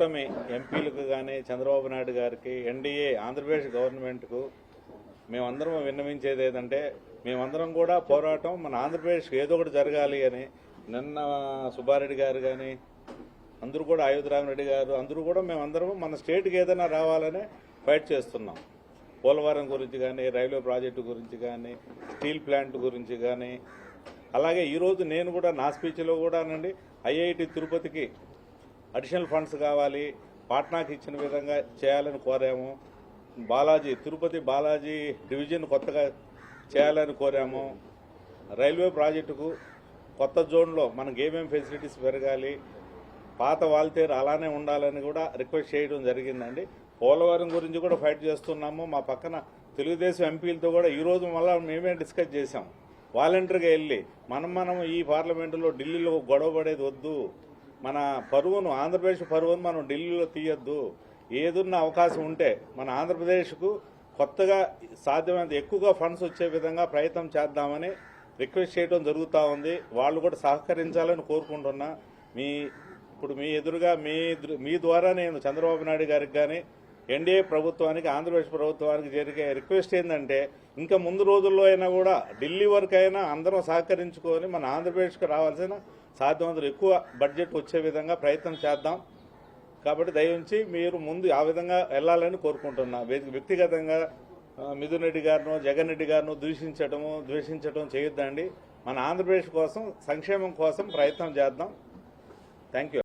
కూటమి ఎంపీలకు కానీ చంద్రబాబు నాయుడు గారికి ఎన్డీఏ ఆంధ్రప్రదేశ్ గవర్నమెంట్కు మేమందరం విన్నవించేది ఏదంటే మేమందరం కూడా పోరాటం మన ఆంధ్రప్రదేశ్కి ఏదో ఒకటి జరగాలి అని నిన్న సుబ్బారెడ్డి గారు కానీ అందరూ కూడా అయోధ్యరామరెడ్డి గారు అందరూ కూడా మేమందరం మన స్టేట్కి ఏదైనా రావాలని ఫైట్ చేస్తున్నాం. పోలవరం గురించి కానీ రైల్వే ప్రాజెక్టు గురించి కానీ స్టీల్ ప్లాంట్ గురించి కానీ అలాగే ఈరోజు నేను కూడా నా స్పీచ్లో కూడానండి ఐఐటి తిరుపతికి అడిషనల్ ఫండ్స్ కావాలి, పాట్నాకి ఇచ్చిన విధంగా చేయాలని కోరాము. తిరుపతి బాలాజీ డివిజన్ కొత్తగా చేయాలని కోరాము. రైల్వే ప్రాజెక్టుకు కొత్త జోన్లో మనకు ఏమేమి ఫెసిలిటీస్ పెరగాలి, పాత వాల్తేరు అలానే ఉండాలని కూడా రిక్వెస్ట్ చేయడం జరిగిందండి. పోలవరం గురించి కూడా ఫైట్ చేస్తున్నాము. మా పక్కన తెలుగుదేశం ఎంపీలతో కూడా ఈరోజు మళ్ళీ మేమే డిస్కస్ చేశాం. వాలంటరీగా వెళ్ళి మనం ఈ పార్లమెంటులో ఢిల్లీలో గొడవ పడేది వద్దు, మన పరువును ఆంధ్రప్రదేశ్ పరువును మనం ఢిల్లీలో తీయొద్దు, ఏదున్న అవకాశం ఉంటే మన ఆంధ్రప్రదేశ్కు కొత్తగా సాధ్యమైనంత ఎక్కువగా ఫండ్స్ వచ్చే విధంగా ప్రయత్నం చేద్దామని రిక్వెస్ట్ చేయడం జరుగుతూ ఉంది. వాళ్ళు కూడా సహకరించాలని కోరుకుంటున్నా. ఇప్పుడు మీ ఎదురుగా మీ ద్వారా నేను చంద్రబాబు నాయుడు గారికి కానీ ఎన్డీఏ ప్రభుత్వానికి ఆంధ్రప్రదేశ్ ప్రభుత్వానికి జరిగే రిక్వెస్ట్ ఏంటంటే ఇంకా ముందు రోజుల్లో అయినా కూడా ఢిల్లీ వరకు అయినా అందరం సహకరించుకొని మన ఆంధ్రప్రదేశ్కి రావాల్సిన సాధ్యమంత ఎక్కువ బడ్జెట్ వచ్చే విధంగా ప్రయత్నం చేద్దాం. కాబట్టి దయవుంచి మీరు ముందు ఆ విధంగా వెళ్లాలని కోరుకుంటున్నా. వ్యక్తిగతంగా మిథున్ రెడ్డి గారిను జగన్ రెడ్డి గారిను ద్వేషించడం చేయొద్దండి. మన ఆంధ్రప్రదేశ్ కోసం సంక్షేమం కోసం ప్రయత్నం చేద్దాం. Thank you.